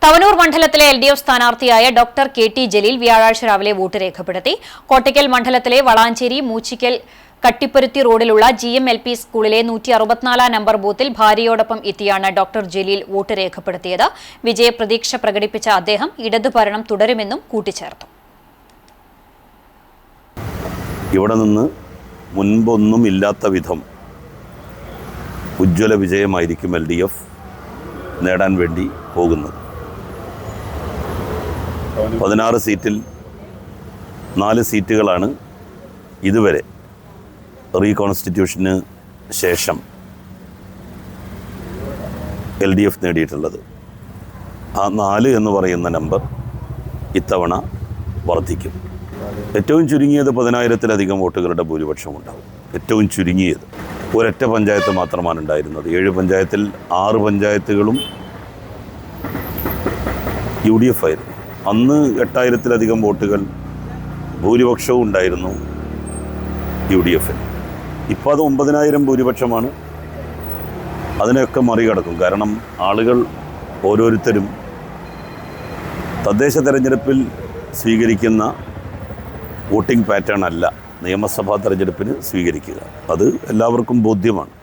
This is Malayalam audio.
തവനൂർ മണ്ഡലത്തിലെ LDF സ്ഥാനാർത്ഥിയായ ഡോക്ടർ KT ജലീൽ വ്യാഴാഴ്ച രാവിലെ വോട്ട് രേഖപ്പെടുത്തി. കോട്ടയ്ക്കൽ മണ്ഡലത്തിലെ വളാഞ്ചേരി മൂച്ചിക്കൽ കട്ടിപ്പരുത്തി റോഡിലുള്ള GMLP സ്കൂളിലെ 164 നമ്പർ ബൂത്തിൽ ഭാര്യയോടൊപ്പം എത്തിയാണ് ഡോക്ടർ ജലീൽ വോട്ട് രേഖപ്പെടുത്തിയത്. വിജയപ്രതീക്ഷ പ്രകടിപ്പിച്ച അദ്ദേഹം ഇടതുഭരണം തുടരുമെന്നും കൂട്ടിച്ചേർത്തു. ഇവിടെ നിന്ന് മുൻപൊന്നും ഇല്ലാത്ത വിധം ഉജ്ജ്വല വിജയമായിരിക്കും LDF നേടാൻ വേണ്ടി പോകുന്നത്. 16 സീറ്റിൽ 4 സീറ്റുകളാണ് ഇതുവരെ റീകോൺസ്റ്റിറ്റ്യൂഷന് ശേഷം LDF നേടിയിട്ടുള്ളത്. ആ 4 എന്ന് പറയുന്ന നമ്പർ ഇത്തവണ വർദ്ധിക്കും. ഏറ്റവും ചുരുങ്ങിയത് 10,000-ലധികം വോട്ടുകളുടെ ഭൂരിപക്ഷം ഉണ്ടാവും. ഏറ്റവും ചുരുങ്ങിയത് ഒരൊറ്റ പഞ്ചായത്ത് മാത്രമാണ് ഉണ്ടായിരുന്നത്. 7 പഞ്ചായത്തിൽ 6 പഞ്ചായത്തുകളും UDF ആയിരുന്നു. അന്ന് 8,000-ലധികം വോട്ടുകൾ ഭൂരിപക്ഷവും ഉണ്ടായിരുന്നു UDF-ന്. ഇപ്പോൾ അത് 9,000 ഭൂരിപക്ഷമാണ്. അതിനെയൊക്കെ മറികടക്കും. കാരണം ആളുകൾ ഓരോരുത്തരും തദ്ദേശ തെരഞ്ഞെടുപ്പിൽ സ്വീകരിക്കുന്ന വോട്ടിംഗ് പാറ്റേൺ അല്ല നിയമസഭാ തെരഞ്ഞെടുപ്പിന് സ്വീകരിക്കുക. അത് എല്ലാവർക്കും ബോധ്യമാണ്.